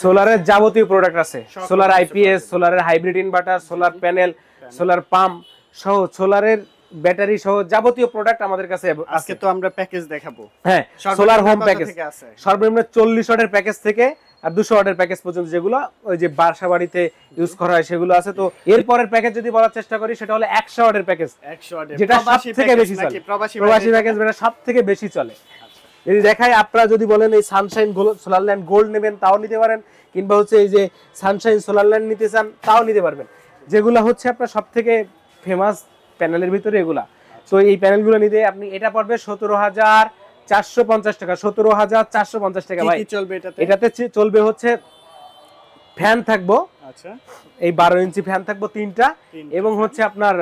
সোলারের যাবতীয় প্রোডাক্ট আছে, solar IPS, সোলারের hybrid inverter, solar panel, solar pump সহ সোলারের ব্যাটারি সহ যাবতীয় প্রোডাক্ট আমাদের কাছে আজকে তো আমরা প্যাকেজ দেখাবো। হ্যাঁ, সোলার হোম প্যাকেজ সর্বনিম্ন 40 ওয়াটের প্যাকেজ থেকে আর 200 ওয়াটের প্যাকেজ পর্যন্ত, যেগুলো ওই যে বাসা বাড়িতে ইউজ করা হয় সেগুলো আছে। তো এরপরের প্যাকেজ যদি বলার চেষ্টা করি সেটা হলো 100 ওয়াটের প্যাকেজ, 100 ওয়াটের, যেটা সবথেকে বেশি চলে, প্রবাসী প্যাকেজ যেটা সবথেকে বেশি চলে। যদি দেখাই, আপনারা যদি বলেন এই সানশাইন সোলার ল্যান্ড গোল্ড নেবেন তাও নিতে পারেন, কিংবা হচ্ছে এই যে সানশাইন সোলার ল্যান্ড নিতে চান তাও নিতে পারবেন, যেগুলো হচ্ছে আপনার সবথেকে ফেমাস প্যানেলের ভিতরে এগুলা। তো এই প্যানেলগুলো নিতে আপনি এটা পড়বে 17,450 টাকা, 17,450 টাকা ভাই। এটাতে চলবে হচ্ছে ফ্যান থাকবো, আচ্ছা এই 12 ইঞ্চি ফ্যান থাকবো 3টা, এবং হচ্ছে আপনার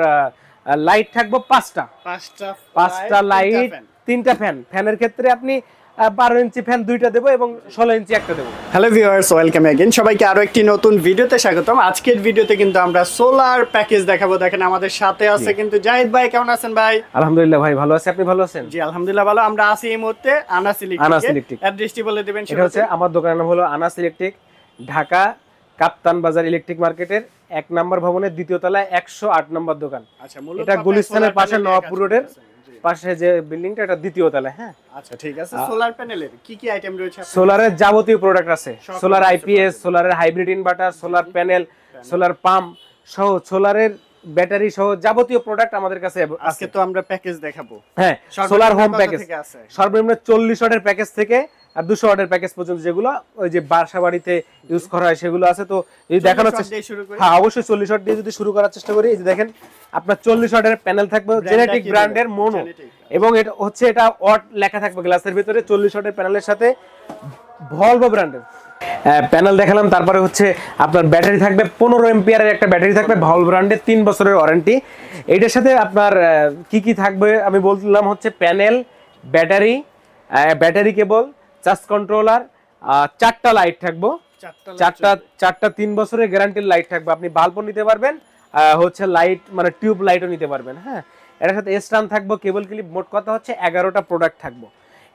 লাইট থাকবো 5টা লাইট, 3টা ফ্যান। ফ্যানের ক্ষেত্রে আপনি 12 ইঞ্চি ফ্যান 2টা দেবো এবং 16 ইঞ্চি একটা দেবো। হ্যালো ভিউয়ার্স, ওয়েলকাম अगेन, সবাইকে আরো একটি নতুন ভিডিওতে স্বাগতম। আজকের ভিডিওতে কিন্তু আমরা সোলার প্যাকেজ দেখাবো। দেখেন আমাদের সাথে আছে কিন্তু জাহিদ ভাই। কেমন আছেন ভাই? আলহামদুলিল্লাহ ভাই, ভালো আছি। আপনি ভালো আছেন? জি আলহামদুলিল্লাহ ভালো। আমরা আছি এই মুহূর্তে আনাস ইলেকট্রিক। অ্যাড্রেসটি বলে দিবেন। এটা হচ্ছে আমার দোকানের নাম হলো আনাস ইলেকট্রিক, ঢাকা কাপ্তান বাজার ইলেকট্রিক মার্কেটের 1 নম্বর ভবনের 2য় তলায় 108 নম্বর দোকান। আচ্ছা, মূলত এটা গুলিস্তানের পাশে নওয়াবপুর রোডের পাশে যে বিল্ডিংটা, এটা 2য় তলায়। হ্যাঁ আচ্ছা ঠিক আছে। সোলার প্যানেলের কি কি আইটেম রয়েছে? সোলারের যাবতীয় প্রোডাক্ট আছে, সোলার আইপিএস, সোলারের hybrid inverter, solar panel, solar pump সহ সোলারের ব্যাটারি সহ যাবতীয় প্রোডাক্ট আমাদের কাছে আজকে তো আমরা প্যাকেজ দেখাবো। হ্যাঁ, সোলার হোম প্যাকেজ সর্বনিম্ন 40 ওয়াটের প্যাকেজ থেকে আর 200 ওয়াটের প্যাকেজ পর্যন্ত, যেগুলো ওই যে বাসা বাড়িতে ইউজ করা হয় সেগুলো আছে। তো এই দেখানোর চেষ্টা, হ্যাঁ অবশ্যই 40 ওয়াট দিয়ে যদি শুরু করার চেষ্টা করি। এই যে দেখেন আপনার 40 ওয়াটের প্যানেল থাকবে জেনেটিক ব্র্যান্ডের মোনো, এবং এটা হচ্ছে এটা ওয়াট লেখা থাকবে গ্লাসের ভিতরে। 40 ওয়াটের প্যানেলের সাথে ভলভো ব্র্যান্ডের প্যানেল দেখালাম। তারপরে হচ্ছে আপনার ব্যাটারি থাকবে 15 এম্পিয়ারের একটা ব্যাটারি থাকবে, ভলভো ব্র্যান্ডের, 3 বছরের ওয়ারেন্টি। এইটার সাথে আপনার কি কি থাকবে আমি বললাম, হচ্ছে প্যানেল, ব্যাটারি কেবল, চার্জ কন্ট্রোলার, 4টা লাইট থাকবো, চারটা 3 বছরের গ্যারান্টির লাইট থাকবে। আপনি বাল্বও নিতে পারবেন, হচ্ছে লাইট মানে টিউব লাইটও নিতে পারবেন। হ্যাঁ, এটার সাথে স্ট্যান্ড থাকবো, কেবল ক্লিপ, মোট কথা হচ্ছে 11টা প্রোডাক্ট থাকবো।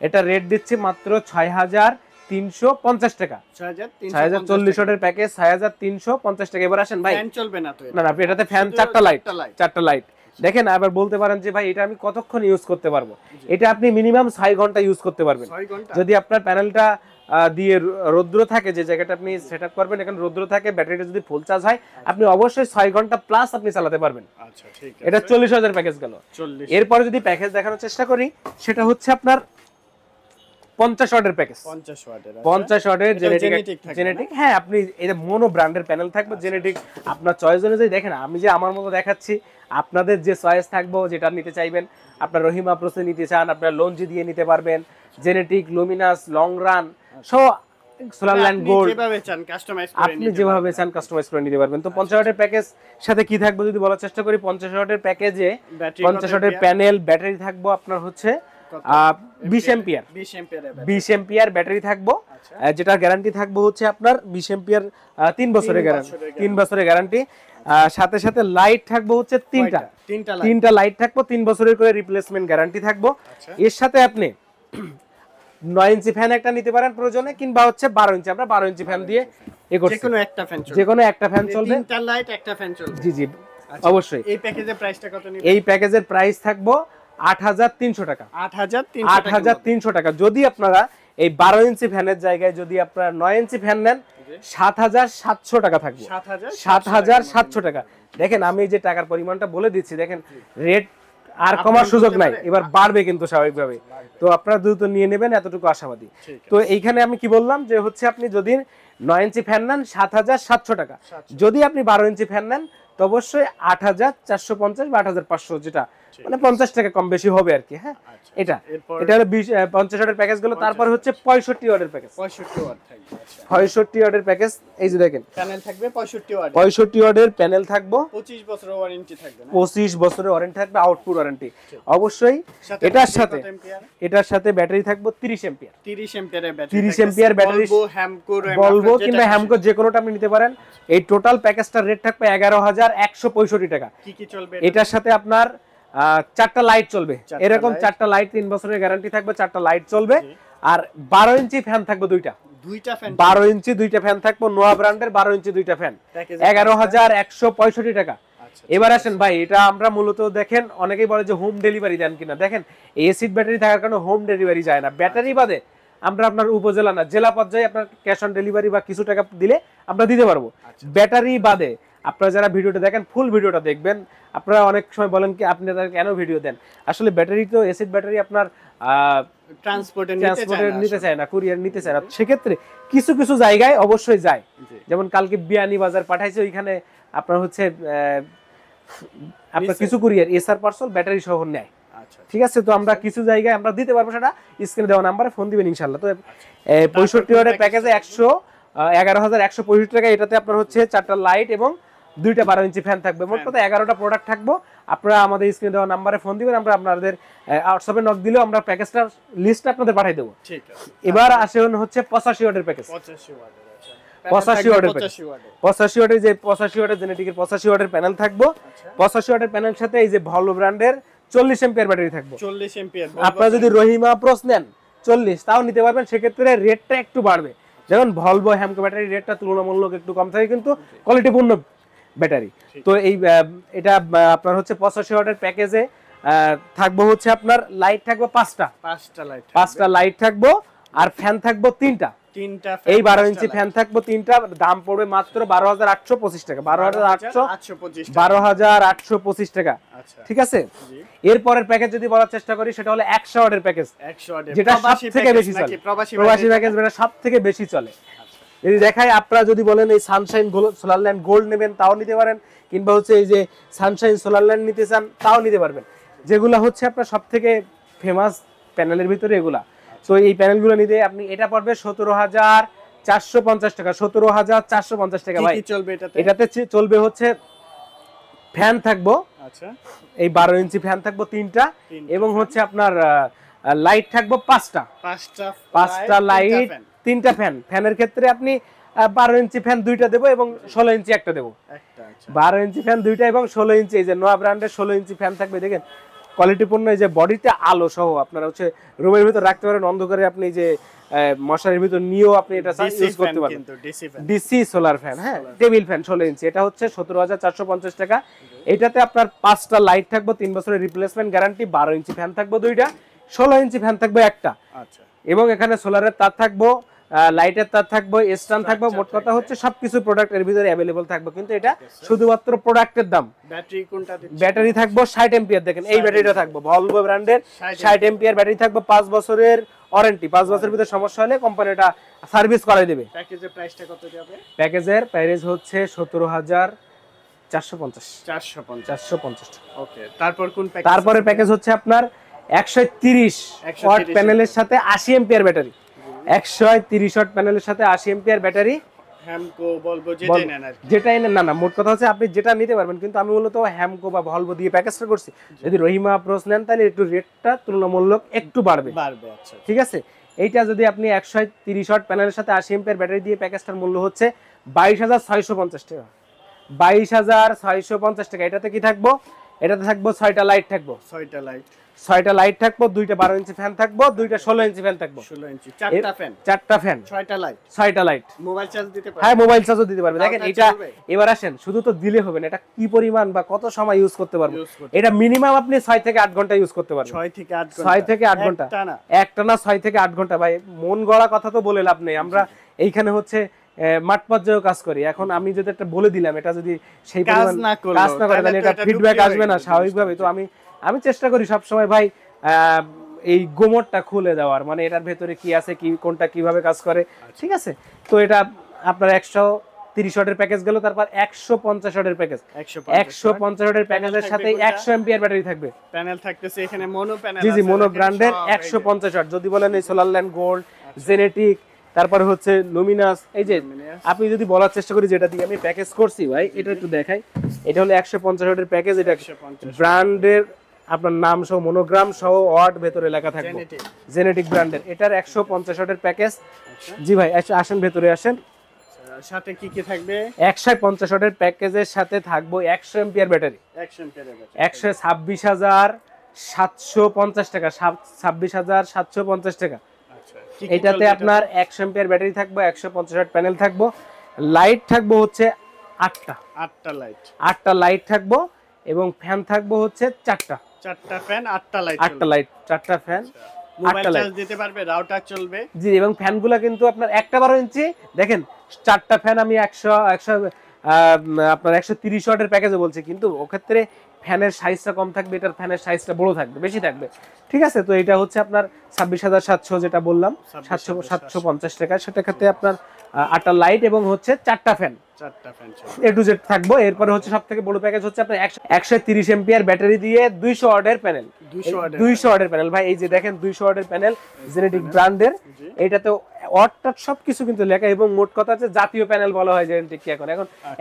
এটা রেট দিচ্ছি মাত্র 6,350 টাকা। 6,040 ওয়াটের প্যাকেজ 6,350 টাকা। এবার আসেন ভাই, ফ্যান চলবে না তো? না আপনি এটাতে ফ্যান 4টা লাইট দেখেন। আবার বলতে পারেন যে ভাই এটা আমি কতক্ষণ ইউজ করতে পারবো? এটা আপনি মিনিমাম 6 ঘন্টা ইউজ করতে পারবেন। যদি আপনার প্যানেলটা দিয়ে রৌদ্র থাকে, যে জায়গাটা আপনি সেটআপ করবেন এখানে রৌদ্র থাকে, ব্যাটারিটা যদি ফুল চার্জ হয়, আপনি অবশ্যই 6 ঘন্টা প্লাস আপনি চালাতে পারবেন। আচ্ছা ঠিক আছে। এটা 40,000 প্যাকেজ গেল। এরপরে যদি প্যাকেজ দেখানোর চেষ্টা করি, সেটা হচ্ছে আপনার 50 ওয়াটের প্যাকেজ। 50 ওয়াটের জেনেটিক। হ্যাঁ, আপনি এটা মোনো ব্র্যান্ডের প্যানেল থাকবে, জেনেটিক আপনার চয়েস অনুযায়ী। দেখেন আমি যে আমার মতো দেখাচ্ছি, আপনাদের যে চয়েস থাকবে যেটা নিতে চাইবেন, আপনার রহিমা প্রসে নিতে চান, আপনার লঞ্জি দিয়ে নিতে পারবেন, জেনেটিক, লুমিনাস, লং রান সহ সোলার ল্যান্ড গোল্ড, আপনি যেভাবে চান কাস্টমাইজ করে নিতে পারবেন। তো 50 ওয়াটের প্যাকেজ সাথে কি থাকবে যদি বলার চেষ্টা করি, 50 ওয়াটের প্যাকেজে 50 ওয়াটের প্যানেল, ব্যাটারি থাকবো আপনার হচ্ছে 20 এম্পিয়ার ব্যাটারি থাকবো, যেটা গ্যারান্টি থাকবো হচ্ছে আপনার 20 এম্পিয়ার, 3 বছরের গ্যারান্টি। সাথে সাথে লাইট থাকবো হচ্ছে 3টা লাইট থাকবো, 3 বছরের করে রিপ্লেসমেন্ট গ্যারান্টি থাকবো। এর সাথে আপনি 9 ইঞ্চি ফ্যান একটা নিতে পারেন প্রয়োজনে, কিংবা হচ্ছে 12 ইঞ্চি। আমরা 12 ইঞ্চি ফ্যান দিয়ে যেকোনো একটা ফ্যান চলবে, 3টা লাইট একটা ফ্যান চলবে। জি অবশ্যই। এই প্যাকেজের প্রাইসটা কত নিবে? এই প্যাকেজের প্রাইস থাকবো 8,300 টাকা। 8,300 টাকা। যদি আপনারা এই 12 ইঞ্চি ফ্যানের জায়গায় যদি আপনারা 9 ইঞ্চি ফ্যান নেন, 7,700 টাকা থাকবে। 7,700 টাকা। দেখেন আমি যে টাকার পরিমাণটা বলে দিচ্ছি, দেখেন রেট আর কমার সুযোগ নাই, এবার বাড়বে কিন্তু স্বাভাবিকভাবে। তো আপনারা দ্রুত নিয়ে নেবেন, এতটুকু আশাবাদী। তো এইখানে আমি কি বললাম যে হচ্ছে আপনি যদি 9 ইঞ্চি ফ্যান নেন 7,700 টাকা, যদি আপনি 12 ইঞ্চি ফ্যান নেন তো অবশ্যই 8,450 বা 8,500, যেটা মানে 50 টাকা কম বেশি হবে আর কি। হ্যাঁ, এটা হলো 50 ওয়াটের প্যাকেজ গুলো। তারপর হচ্ছে 65 ওয়াটের প্যাকেজ। 65 ওয়াটের প্যাকেজ, এই যে দেখেন প্যানেল থাকবে 65 ওয়াটের প্যানেল থাকবো, 25 বছরের ওয়ারেন্টি থাকবে না? 25 বছরের ওয়ারেন্টি থাকবে, আউটপুট ওয়ারেন্টি অবশ্যই। এটার সাথে ব্যাটারি থাকবো 30 এম্পিয়ার। 30 এম্পিয়ার ব্যাটারি, ভলভো কিংবা হ্যামকো যে কোনোটা আপনি নিতে পারেন। এই টোটাল প্যাকেজটার রেট থাকবে 11,165 টাকা। কি কি চলবে এটার সাথে? আপনার 4টা লাইট চলবে, এরকম 4টা লাইট, 3 বছরের গ্যারান্টি থাকবে, 4টা লাইট চলবে। আর 12 ইঞ্চি ফ্যান থাকবে দুইটা 12 ইঞ্চি দুইটা ফ্যান থাকবে নোয়া ব্র্যান্ডের 12 ইঞ্চি দুইটা ফ্যান 11,165 টাকা। এবার আসেন ভাই, এটা আমরা মূলত দেখেন অনেকেই বলে যে হোম ডেলিভারি দেন কিনা, দেখেন এসিড ব্যাটারি থাকার কারণে হোম ডেলিভারি যায় না। ব্যাটারি বাদে আমরা আপনার উপজেলা না জেলা পর্যায়ে আপনার ক্যাশ অন ডেলিভারি বা কিছু টাকা দিলে আমরা দিতে পারবো। ব্যাটারি বাদে আপনারা যারা ভিডিওটা দেখেন ফুল ভিডিওটা দেখবেন। আপনারা অনেক সময় বলেন কি আপনারা কেন ভিডিও দেন, আসলে ব্যাটারি তো এসিড ব্যাটারি আপনার ট্রান্সপোর্টে নিতে চায় না, কুরিয়ার নিতে চায় না। সেক্ষেত্রে কিছু কিছু জায়গায় অবশ্যই যায়, যেমন কালকে বিয়ানি বাজার পাঠাইছে, ওইখানে আপনার হচ্ছে আপনার কিছু কুরিয়ার এসআর পার্সেল ব্যাটারি সহ নেয়। ঠিক আছে, তো আমরা কিছু জায়গায় আমরা দিতে পারবো, সেটা স্ক্রিনে দেওয়া নাম্বারে ফোন দিবেন ইনশাআল্লাহ। তো 65 ওয়াটের প্যাকেজে 11,165 টাকা। এটাতে আপনার হচ্ছে 4টা লাইট এবং 2টা 12 ইঞ্চি ফ্যান থাকবে। মোট কথা 11টা প্রোডাক্ট থাকবো। আপনারা আমাদের স্ক্রিনে দেওয়া নাম্বারে ফোন দিবেন, আমরা আপনাদের হোয়াটসঅ্যাপে নক দিলেও আমরা প্যাকেজটার লিস্ট আপনাদের পাঠিয়ে দেবো। ঠিক আছে, এবার আসেন হচ্ছে 85 ওয়াটের প্যাকেজ। 85 ওয়াটের যে 85 ওয়াটের জেনেটিকের 85 ওয়াটের প্যানেল থাকবো। 85 ওয়াটের প্যানেল সাথে এই যে ভলভো ব্র্যান্ডের 40 এম্পিয়ার ব্যাটারি থাকবো। 40 এম্পিয়ার আপনারা যদি রহিমা প্রোস নেন 40 তাও নিতে পারবেন, সেক্ষেত্রে রেটটা একটু বাড়বে। যেমন ভলভো হ্যামকো ব্যাটারি রেটটা তুলনামূলক একটু কম থাকে, কিন্তু কোয়ালিটিপূর্ণ ব্যাটারি। তো এই এটা আপনার হচ্ছে 85 ওয়াটের প্যাকেজে থাকবো হচ্ছে আপনার লাইট থাকবে 5টা লাইট থাকবো, আর ফ্যান থাকবো 3টা। এই 12 ইঞ্চি ফ্যান থাকবো 3টা। দাম পড়বে মাত্র 12,825 টাকা। 12,825 টাকা। ঠিক আছে, এরপরের প্যাকেজ যদি বলার চেষ্টা করি সেটা হলো 100 ওয়াটের প্যাকেজ, যেটা সবথেকে বেশি চলে। প্রবাসী প্যাকেজ যেটা সবথেকে বেশি চলে। যদি দেখাই, আপনারা যদি বলেন এই সানশাইন সোলার ল্যান্ড গোল্ড নেবেন তাও নিতে পারেন, কিংবা হচ্ছে এই যে সানশাইন সোলার ল্যান্ড নিতে চান তাও নিতে পারবেন, যেগুলো হচ্ছে আপনার সবথেকে ফেমাস প্যানেলের ভিতরে এগুলা। তো এই প্যানেলগুলো নিতে আপনি এটা পড়বে 17,450 টাকা। 17,450 টাকা ভাই। এটাতে চলবে হচ্ছে ফ্যান থাকবো, আচ্ছা, এই 12 ইঞ্চি ফ্যান থাকবো 3টা, এবং হচ্ছে আপনার লাইট থাকবো 5টা লাইট 3টা ফ্যান। ফ্যানের ক্ষেত্রে আপনি 12 ইঞ্চি ফ্যান 2টা দেবো এবং 16 ইঞ্চি একটা দেবো। 12 ইঞ্চি ফ্যান 2টা এবং 16 ইঞ্চি, এই যে নোয়া ব্র্যান্ডের 16 ইঞ্চি ফ্যান থাকবে। দেখেন কোয়ালিটিপূর্ণ, এই যে বডিতে আলো সহ আপনারা হচ্ছে রুমের ভিতর রাখতে পারেন, অন্ধকারে আপনি যে মশারির ভিতর নিয়েও আপনি এটা ইউজ করতে পারবেন। ডিসি সোলার ফ্যান, হ্যাঁ, টেবিল ফ্যান 16 ইঞ্চি। এটা হচ্ছে 17,450 টাকা। এটাতে আপনার 5টা লাইট থাকবো, 3 বছরের রিপ্লেসমেন্ট গ্যারান্টি। 12 ইঞ্চি ফ্যান থাকবো 2টা, 16 ইঞ্চি ফ্যান থাকবে একটা, আচ্ছা, এবং এখানে সোলারের তার থাকবো, লাইটের তার থাকবো, স্ট্যান্ড থাকবো। মোট কথা হচ্ছে সবকিছু প্রোডাক্ট এর ভিতরে अवेलेबल থাকবে, কিন্তু এটা শুধুমাত্র প্রোডাক্টের দাম। ব্যাটারি কোনটা দিচ্ছেন? ব্যাটারি থাকবো 60 এম্পিয়ার। দেখেন এই ব্যাটারিটা থাকবো ভলভো ব্র্যান্ডের 60 এম্পিয়ার ব্যাটারি থাকবে, 5 বছরের ওয়ারেন্টি। 5 বছরের ভিতরে সমস্যা হলে কোম্পানিটা সার্ভিস করাই দেবে। প্যাকেজের প্রাইসটা কত যাবে? প্যাকেজের প্রাইস হচ্ছে 17,450 টাকা। ওকে, তারপর কোন প্যাকেজ? তারপরে প্যাকেজ হচ্ছে আপনার 130 ওয়াট প্যানেলের সাথে 80 এম্পিয়ার ব্যাটারি। 130 ওয়াট প্যানেলের সাথে 80 এম্পিয়ার ব্যাটারি। হ্যামকো ভলভো যেটাই নেন, না মোট কথা হচ্ছে আপনি যেটা নিতে পারবেন, কিন্তু আমি মূলত হ্যামকো বা ভলভো দিয়ে প্যাকেজটা করছি। যদি রহিমা প্রোস নেন তাহলে একটু রেটটা তুলনামূলক একটু বাড়বে। আচ্ছা, ঠিক আছে। এইটা যদি আপনি 130 ওয়াট প্যানেলের সাথে 80 এম্পিয়ার ব্যাটারি দিয়ে প্যাকেজটার মূল্য হচ্ছে 22,650 টাকা। 22,650 টাকা। এটাতে কি থাকবো? এটাতে থাকবো 6টা লাইট থাকবো, 6টা লাইট থাকবো, 2টা 12 ইঞ্চি ফ্যান থাকবো, 2টা 16 ইঞ্চি ফ্যান থাকবো, 16 ইঞ্চি, 4টা ফ্যান, 6টা লাইট। মোবাইল চার্জ দিতে পারবে? হ্যাঁ, মোবাইল চার্জও দিতে পারবে। দেখেন এটা এবার আসেন, শুধু তো দিলে হবে না, এটা কি পরিমাণ বা কত সময় ইউজ করতে পারবে। এটা মিনিমাম আপনি 6 থেকে 8 ঘন্টা ইউজ করতে পারবেন। 6 থেকে 8 ঘন্টা একটানা 6 থেকে 8 ঘন্টা। ভাই মন গড়া কথা তো বলে লাভ নেই, আমরা এইখানে হচ্ছে মাঠ পর্যায়েও কাজ করি। এখন আমি যদি একটা বলে দিলাম, এটা যদি সেই পরিমাণ কাজ না করে তাহলে এটা ফিডব্যাক আসবে না স্বাভাবিকভাবে। তো আমি চেষ্টা করি সব সময় ভাই এই গোমরটা খুলে দেওয়ার, মানে এটার ভেতরে কি আছে, কি কোনটা কিভাবে কাজ করে। ঠিক আছে, তো এটা আপনার 130 ওয়াটের প্যাকেজ গেল। তারপর 150 ওয়াটের প্যাকেজ। 150 ওয়াটের প্যাকেজের সাথে 100 এম্পিয়ার ব্যাটারি থাকবে। প্যানেল থাকতেছে এখানে মোনো প্যানেল আছে। জি, মোনো ব্র্যান্ডের 150 ওয়াট। যদি বলেন এই সোলার ল্যান্ড গোল্ড, জেনেটিক, তারপরে হচ্ছে লুমিনাস, এই যে আপনি যদি বলার চেষ্টা করি যেটা দিয়ে আমি প্যাকেজ করছি ভাই, এটা একটু দেখাই। এটা হলো 150 ওয়াটের প্যাকেজ। এটা ব্র্যান্ডের আপনার নাম সহ মনোগ্রাম সহ ওয়াট ভেতরে লেখা থাকবে, জেনেটিক ব্র্যান্ডের। এটার 150 ওয়াটের প্যাকেজ। জি ভাই আসেন, ভেতরে আসেন। সাথে কি কি থাকবে? 150 ওয়াটের প্যাকেজের সাথে থাকবে 100 এম্পিয়ার ব্যাটারি। 126,750 টাকা। 26,750 টাকা। এটাতে আপনার 100 এম্পিয়ার ব্যাটারি থাকবে, 150 ওয়াট প্যানেল থাকবে, লাইট থাকবে হচ্ছে 8টা লাইট থাকবে এবং ফ্যান থাকবে হচ্ছে 4টা ফ্যান 8টা লাইট 4টা ফ্যান, মোবাইল চার্জ দিতে পারবে, রাউটার চলবে। জি, এবং ফ্যানগুলো কিন্তু আপনার একটা 12 ইঞ্চি, দেখেন 4টা ফ্যান আমি 100 আপনার 130 ওয়াটের প্যাকেজে বলছি, কিন্তু ওক্ষেত্রে ফ্যানের সাইজটা কম থাকবে, এটার ফ্যানের সাইজটা বড় থাকবে, বেশি থাকবে। ঠিক আছে, তো এটা হচ্ছে আপনার 26,700 যেটা বললাম, 750 টাকা। সেটা ক্ষেত্রে আপনার 8টা লাইট এবং হচ্ছে 4টা ফ্যান এ টু জেড থাকবো। এরপরে হচ্ছে সবথেকে বড় প্যাকেজ হচ্ছে আপনার 130 এম্পিয়ার ব্যাটারি দিয়ে 200 ওয়াটের প্যানেল। 200 ওয়াটের প্যানেল ভাই, এই যে দেখেন 200 ওয়াটের প্যানেল, জেনেটিক ব্র্যান্ডের। এটাতে ওয়াটটা সবকিছু কিন্তু লেখা, এবং মোট কথা হচ্ছে জাতীয় প্যানেল বলা হয় জেনেটিক, এখন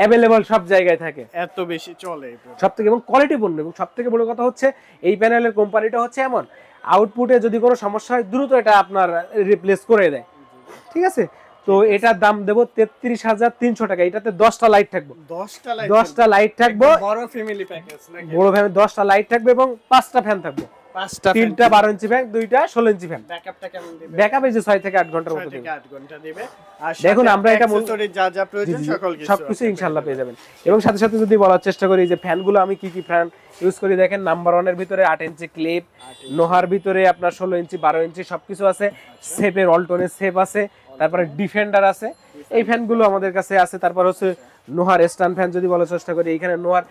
অ্যাভেলেবল সব জায়গায় থাকে, এত বেশি চলে সবথেকে, এবং কোয়ালিটি পূর্ণ। এবং সবথেকে বড় কথা হচ্ছে এই প্যানেলের কোম্পানিটা হচ্ছে এমন, আউটপুটে যদি কোনো সমস্যা হয় দ্রুত এটা আপনার রিপ্লেস করে দেয়। ঠিক আছে, তো এটার দাম দেব 33,300 টাকা। এটাতে 10টা লাইট থাকবে, 10টা লাইট থাকবে, বড় ফ্যামিলি প্যাকেজ নাকি? বড় ফ্যামিলি, 10টা লাইট থাকবে এবং 5টা ফ্যান থাকবে, 3টা 12 ইঞ্চি ফ্যান, 2টা 16 ইঞ্চি ফ্যান। ব্যাকআপটা কেমন দিবে? ব্যাকআপ এই যে 6 থেকে 8 ঘন্টার মতো দিবে। 8 ঘন্টা দিবে। আর দেখুন আমরা এটা যা যা প্রয়োজন সবকিছু ইনশাআল্লাহ পেয়ে যাবেন। এবং সাথে সাথে যদি বলার চেষ্টা করি যে ফ্যানগুলো আমি কি কি ফ্যান ইউজ করি, দেখেন নাম্বার 1 এর ভিতরে 8 ইঞ্চি ক্লিপ, নোহার ভিতরে আপনার 16 ইঞ্চি 12 ইঞ্চি সবকিছু আছে, সেপের অল্টনের সেপ আছে, তারপরে ডিফেন্ডার আছে, এই ফ্যানগুলো আমাদের কাছে আছে। তারপর হচ্ছে নোহার স্ট্যান্ড ফ্যান যদি বলার চেষ্টা করি, এখানে নোহার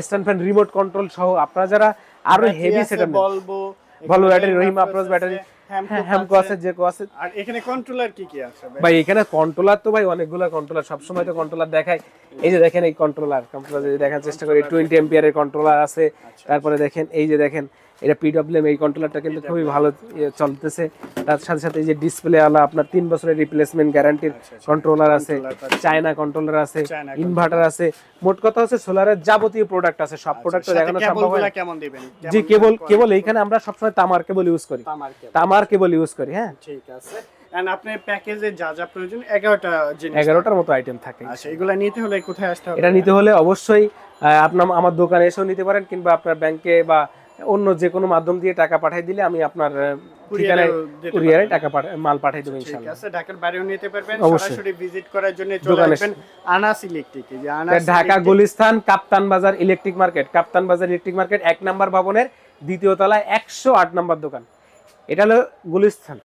স্ট্যান্ড ফ্যান রিমোট কন্ট্রোল সহ, আপনারা যারা আরো হেভি সেটআপ, ভলভো ব্যাটারি, রহিম আপ্রোচ ব্যাটারি, হ্যামকো আছে, জেকো আছে। আর এখানে কন্ট্রোলার কি কি আছে ভাই? এখানে কন্ট্রোলার তো ভাই অনেকগুলো কন্ট্রোলার, সব সময় তো কন্ট্রোলার দেখায়। এই যে দেখেন এই কন্ট্রোলার যদি দেখার চেষ্টা করি, 20 এম্পিয়ারের কন্ট্রোলার আছে। তারপরে দেখেন এই যে দেখেন এটা পিডব্লিউএম, এই কন্ট্রোলারটা কিন্তু খুবই ভালো চলতেছে। তার সাথে সাথে এই যে ডিসপ্লে আলা আপনার 3 বছরের রিপ্লেসমেন্ট গ্যারান্টির কন্ট্রোলার আছে, চায়না কন্ট্রোলার আছে, ইনভার্টার আছে। মোট কথা হচ্ছে সোলারের যাবতীয় প্রোডাক্ট আছে, সব প্রোডাক্ট দেখানো সম্ভব হয় না। কেমন দিবেন? জি, কেবল এইখানে আমরা সবসময় তামার কেবল ইউজ করি, তামার কেবল ইউজ করি। হ্যাঁ, ঠিক আছে। এন্ড আপনার প্যাকেজে যা যা প্রয়োজন 11টা জিনিস, 11টার মতো আইটেম থাকে। আচ্ছা, এগুলা নিতে হলে কোথায় আসতে হবে? এটা নিতে হলে অবশ্যই আপনার আমার দোকানে এসেও নিতে পারেন, কিংবা আপনার ব্যাংকে বা অন্য যে কোনো মাধ্যম দিয়ে টাকা পাঠিয়ে দিলে আমি আপনার ঠিকানায় কুরিয়ারে টাকা মাল পাঠিয়ে দেব ইনশাআল্লাহ। ঠিক আছে, ঢাকার বাইরেও নিতে পারবেন। সরাসরি ভিজিট করার জন্য চলে আসবেন আনাস ইলেকট্রিক, এই যে আনাস ঢাকা গুলিস্তান কাপ্তান বাজার ইলেকট্রিক মার্কেট, কাপ্তান বাজার ইলেকট্রিক মার্কেট 1 নম্বর ভবনের 2য় তলায় 108 নম্বর দোকান। এটা হলো গুলিস্তান।